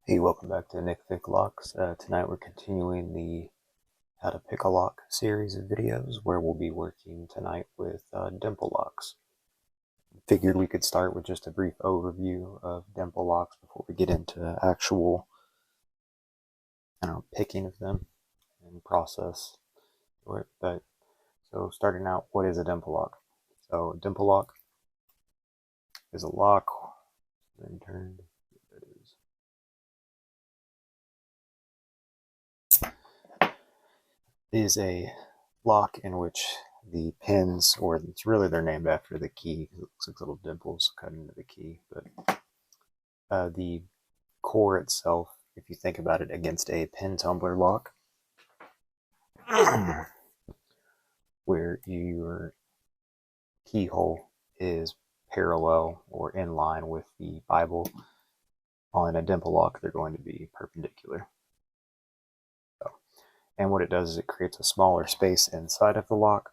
Hey, welcome back to Nick Pick Locks. Tonight we're continuing the How to Pick a Lock series of videos where we'll be working tonight with dimple locks. Figured we could start with just a brief overview of dimple locks before we get into actual picking of them and process. But so starting out, what is a dimple lock? So a dimple lock is a lock, then turned. Is a lock in which the pins, or it's really they're named after the key because it looks like little dimples cut into the key, but the core itself, if you think about it against a pin tumbler lock, where your keyhole is parallel or in line with the Bible, on a dimple lock they're going to be perpendicular. And what it does is it creates a smaller space inside of the lock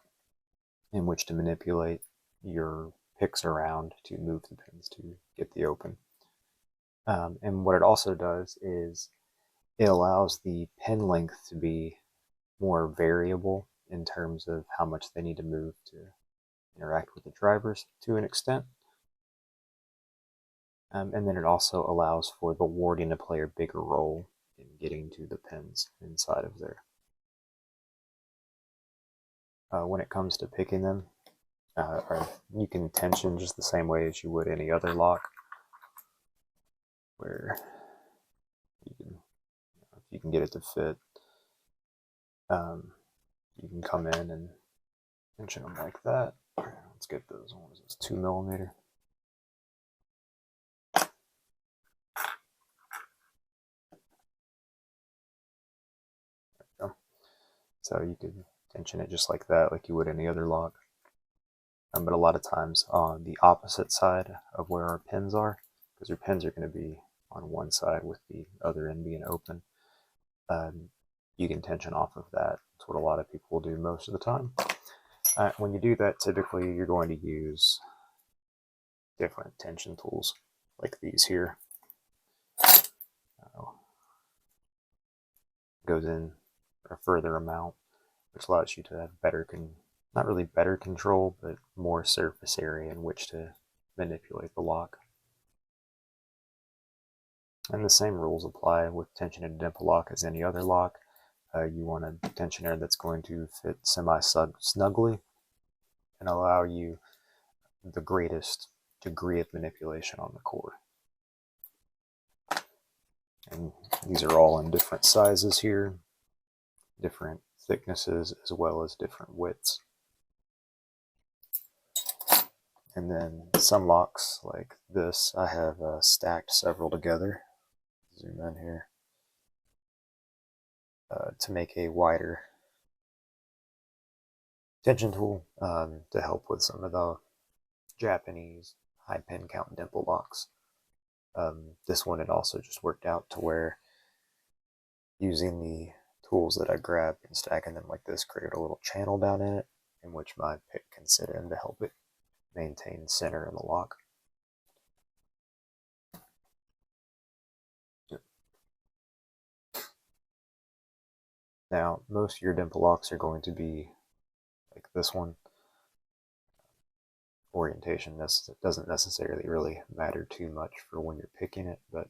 in which to manipulate your picks around to move the pins to get the open. And what it also does is it allows the pin length to be more variable in terms of how much they need to move to interact with the drivers to an extent. And then it also allows for the warding to play a bigger role in getting to the pins inside of there. When it comes to picking them, you can tension just the same way as you would any other lock, where if you can get it to fit, you can come in and tension them like that. Let's get those ones. It's 2 millimeter. There we go. So you could tension it just like that, like you would any other lock. But a lot of times on the opposite side of where our pins are, because your pins are going to be on one side with the other end being open, you can tension off of that. That's what a lot of people will do most of the time. When you do that, typically you're going to use different tension tools like these here. Goes in a further amount, which allows you to have better, not really better control, but more surface area in which to manipulate the lock. And the same rules apply with tension in a dimple lock as any other lock. You want a tensioner that's going to fit semi-snugly and allow you the greatest degree of manipulation on the core. And these are all in different sizes here, different thicknesses, as well as different widths. And then some locks like this, I have stacked several together. Zoom in here. To make a wider tension tool to help with some of the Japanese high pin count dimple locks. This one, it also just worked out to where using the tools that I grabbed and stacking them like this created a little channel down in it in which my pick can sit in to help it maintain center in the lock. Now, most of your dimple locks are going to be like this one. Orientation doesn't necessarily really matter too much for when you're picking it, but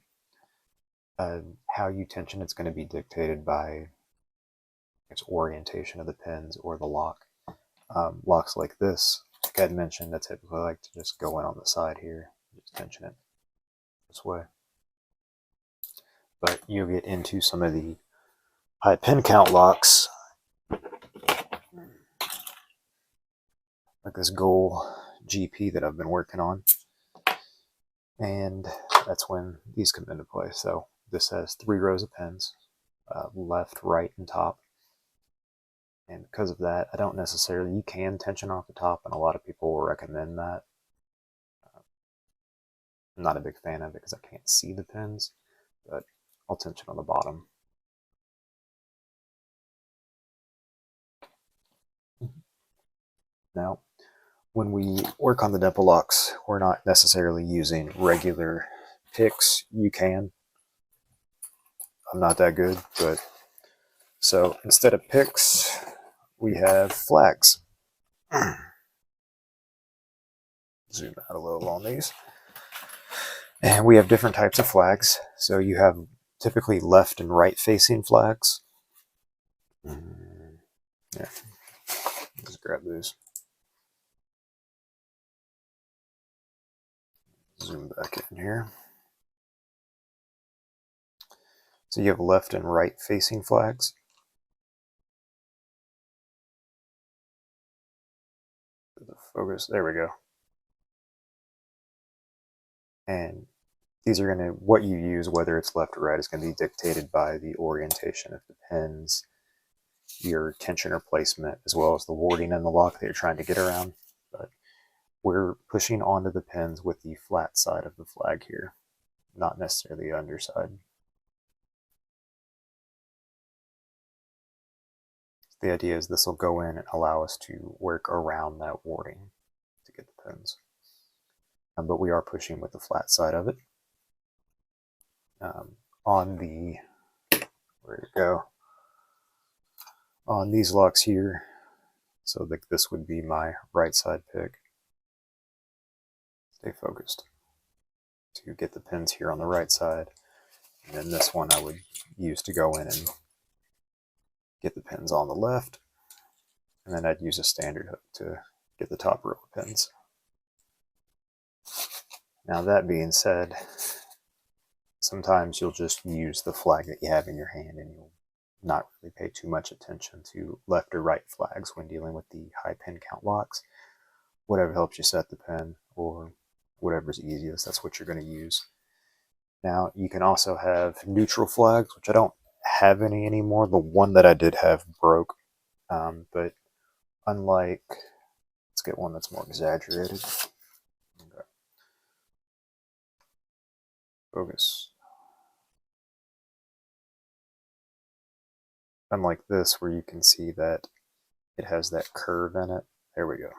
how you tension it's going to be dictated by its orientation of the pins or the lock. Locks like this, like I'd mentioned, I typically like to just go in on the side here, just tension it this way. But you'll get into some of the high pin count locks, like this goal GP that I've been working on, and that's when these come into play. So this has 3 rows of pins, left, right, and top. And because of that, I don't necessarily, you can tension off the top, and a lot of people will recommend that. I'm not a big fan of it because I can't see the pins, but I'll tension on the bottom. Now, when we work on the dimple locks, we're not necessarily using regular picks. You can. I'm not that good, but so instead of picks, we have flags. Zoom out a little on these. And we have different types of flags. So you have typically left and right facing flags. Yeah, let's grab these. Zoom back in here. So you have left and right facing flags. The focus, there we go. And these are going to, what you use, whether it's left or right, is going to be dictated by the orientation of the pins, your tensioner placement, as well as the warding and the lock that you're trying to get around. But we're pushing onto the pins with the flat side of the flag here, not necessarily the underside. The idea is this will go in and allow us to work around that warding to get the pins. But we are pushing with the flat side of it. On the, where'd it go? On these locks here, so this would be my right side pick. Stay focused. To get the pins here on the right side. And then this one I would use to go in and get the pins on the left. And then I'd use a standard hook to get the top row of pins. Now that being said, sometimes you'll just use the flag that you have in your hand and you'll not really pay too much attention to left or right flags when dealing with the high pin count locks. Whatever helps you set the pin or whatever's easiest, that's what you're going to use. Now you can also have neutral flags, which I don't have any anymore. The one that I did have broke, but unlike, let's get one that's more exaggerated. Okay. Focus. Unlike this, where you can see that it has that curve in it. There we go.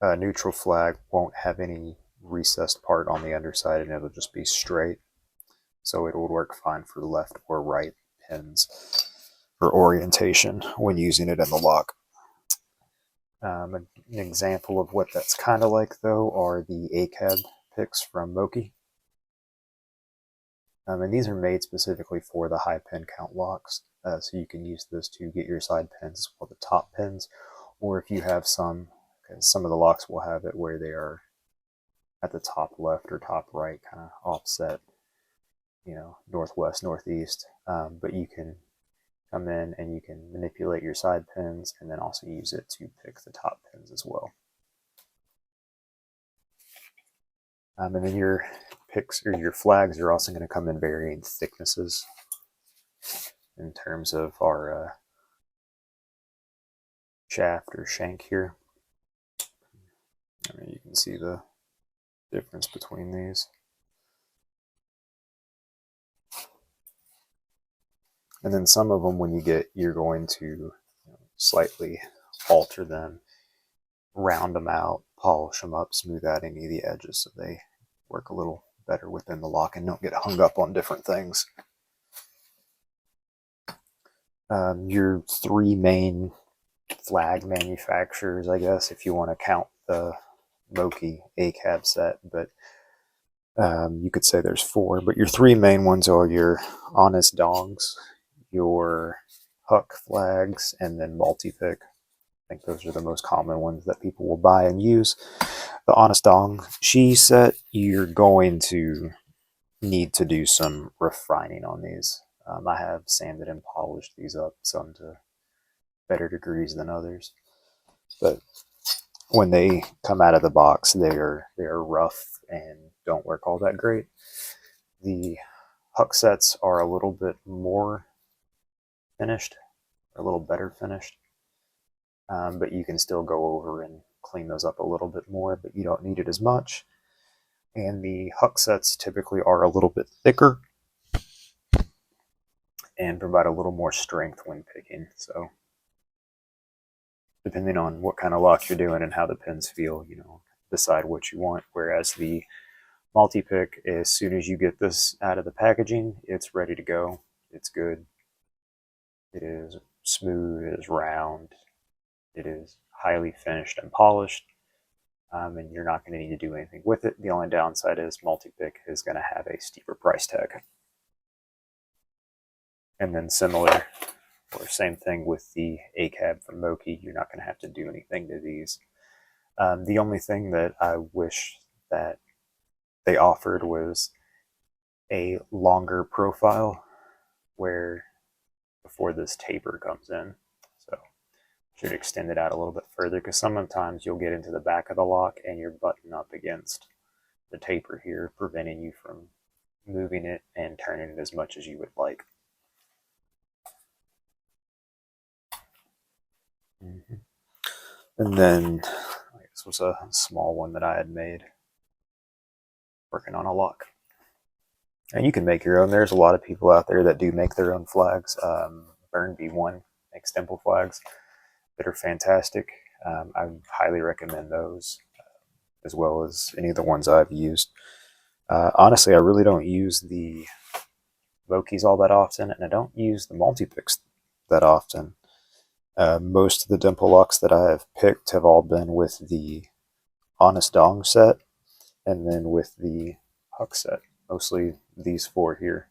A neutral flag won't have any recessed part on the underside and it'll just be straight. So it will work fine for left or right pins for orientation when using it in the lock. An example of what that's kind of like, though, are the ACAB picks from Moki. And these are made specifically for the high pin count locks, so you can use this to get your side pins or the top pins, or if you have some of the locks will have it where they are at the top left or top right, kind of offset, you know, northwest, northeast, but you can come in and you can manipulate your side pins and then also use it to pick the top pins as well. And then your picks or your flags are also going to come in varying thicknesses in terms of our shaft or shank here. I mean, you can see the difference between these. And then some of them, when you're going to slightly alter them, round them out, polish them up, smooth out any of the edges so they work a little better within the lock and don't get hung up on different things. Your three main flag manufacturers, I guess, if you want to count the Moki ACAB set, but you could say there's four, but your three main ones are your Honest Dongs, your Huck flags, and then multi-pick. I think those are the most common ones that people will buy and use. The Honest Dong She set, you're going to need to do some refining on these. I have sanded and polished these up, some to better degrees than others. But when they come out of the box, they are rough and don't work all that great. The Huck sets are a little bit more finished, a little better finished. But you can still go over and clean those up a little bit more, but you don't need it as much. And the Huck sets typically are a little bit thicker and provide a little more strength when picking. So depending on what kind of lock you're doing and how the pins feel, decide what you want. Whereas the Multi-pick, as soon as you get this out of the packaging, it's ready to go. It's good. It is smooth, it is round, it is highly finished and polished, and you're not going to need to do anything with it. The only downside is multi-pick is going to have a steeper price tag. And then similar, or same thing with the ACAB from Moki, you're not going to have to do anything to these. The only thing that I wish that they offered was a longer profile where before this taper comes in. So should extend it out a little bit further, because sometimes you'll get into the back of the lock and you're buttoned up against the taper here, preventing you from moving it and turning it as much as you would like. Mm-hmm. And then this was a small one that I had made working on a lock. And you can make your own. There's a lot of people out there that do make their own flags. Burn B1 makes Dimple flags that are fantastic. I highly recommend those, as well as any of the ones I've used. Honestly, I really don't use the Vokis all that often, and I don't use the multi-picks that often. Most of the Dimple locks that I have picked have all been with the Honest Dong set, and then with the Huck set. Mostly these four here.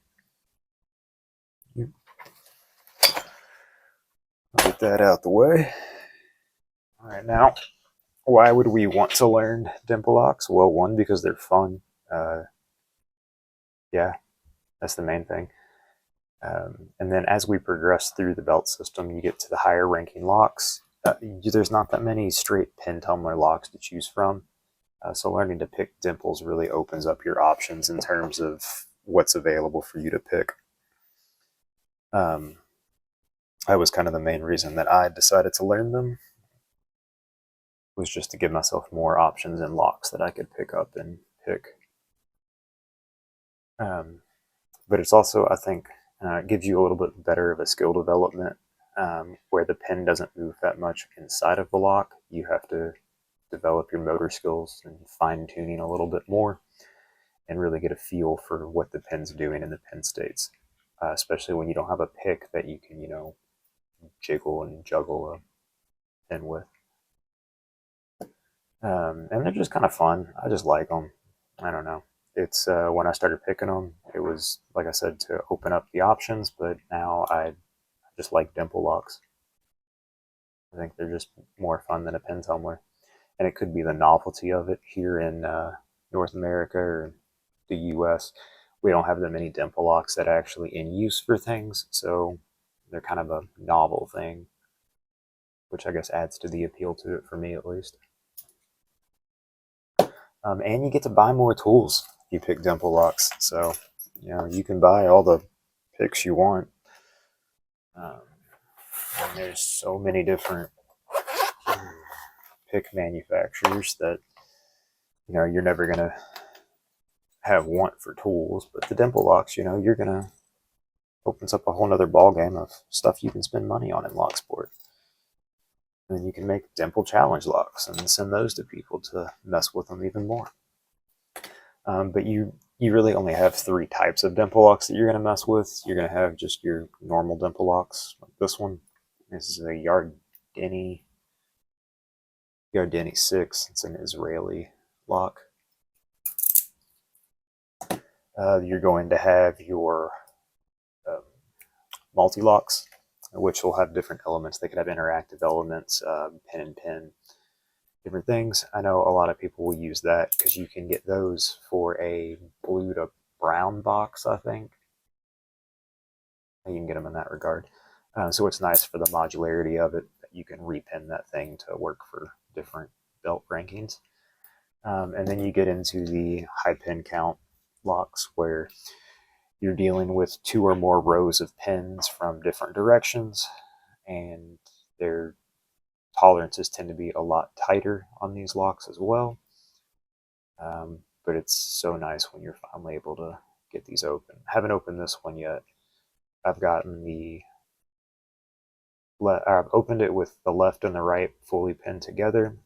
I'll get that out the way. All right, now, why would we want to learn Dimple locks? Well, one, because they're fun. Yeah, that's the main thing. And then as we progress through the belt system, you get to the higher ranking locks. There's not that many straight pin tumbler locks to choose from. So learning to pick dimples really opens up your options in terms of what's available for you to pick. That was kind of the main reason that I decided to learn them, was just to give myself more options in locks that I could pick up and pick. But it's also, I think, it gives you a little bit better of a skill development, where the pin doesn't move that much inside of the lock. You have to develop your motor skills and fine tuning a little bit more, and really get a feel for what the pin's doing in the pin states, especially when you don't have a pick that you can, jiggle and juggle a pin with. And they're just kind of fun. I just like them. I don't know. It's when I started picking them, it was, like I said, to open up the options, but now I just like dimple locks. I think they're just more fun than a pin tumbler. And it could be the novelty of it here in North America or the US. We don't have that many dimple locks that are actually in use for things, so they're kind of a novel thing, which I guess adds to the appeal to it for me at least. And you get to buy more tools if you pick dimple locks, so you can buy all the picks you want. And there's so many different pick manufacturers that you're never gonna have want for tools, but the dimple locks, you're gonna opens up a whole nother ball game of stuff you can spend money on in locksport. And then you can make dimple challenge locks and send those to people to mess with them even more. But you really only have three types of dimple locks that you're going to mess with. You're going to have just your normal dimple locks, like this one. This is a Yardeni 6. It's an Israeli lock. You're going to have your multi-locks, which will have different elements. They could have interactive elements, pin and pin, different things. I know a lot of people will use that because you can get those for a blue to brown box, I think. You can get them in that regard. So it's nice for the modularity of it that you can repin that thing to work for different belt rankings. And then you get into the high pin count locks where you're dealing with 2 or more rows of pins from different directions, and their tolerances tend to be a lot tighter on these locks as well. But it's so nice when you're finally able to get these open. I haven't opened this one yet. I've opened it with the left and the right fully pinned together.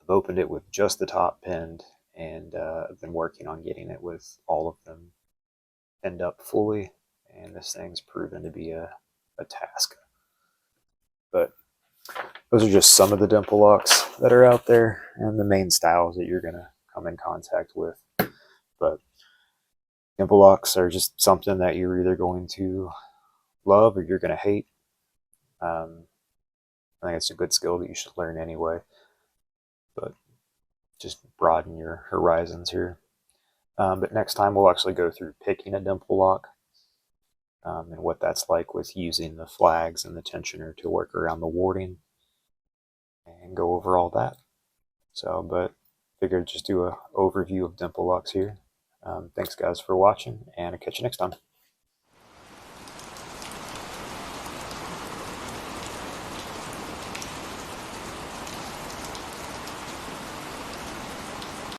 I've opened it with just the top pinned, and I've been working on getting it with all of them pinned up fully, and this thing's proven to be a task. But those are just some of the dimple locks that are out there and the main styles that you're going to come in contact with. But dimple locks are just something that you're either going to love or you're going to hate. I think it's a good skill that you should learn anyway, but just broaden your horizons here. But next time we'll actually go through picking a dimple lock and what that's like with using the flags and the tensioner to work around the warding and go over all that. So, but figured just do an overview of dimple locks here. Thanks guys for watching, and I'll catch you next time.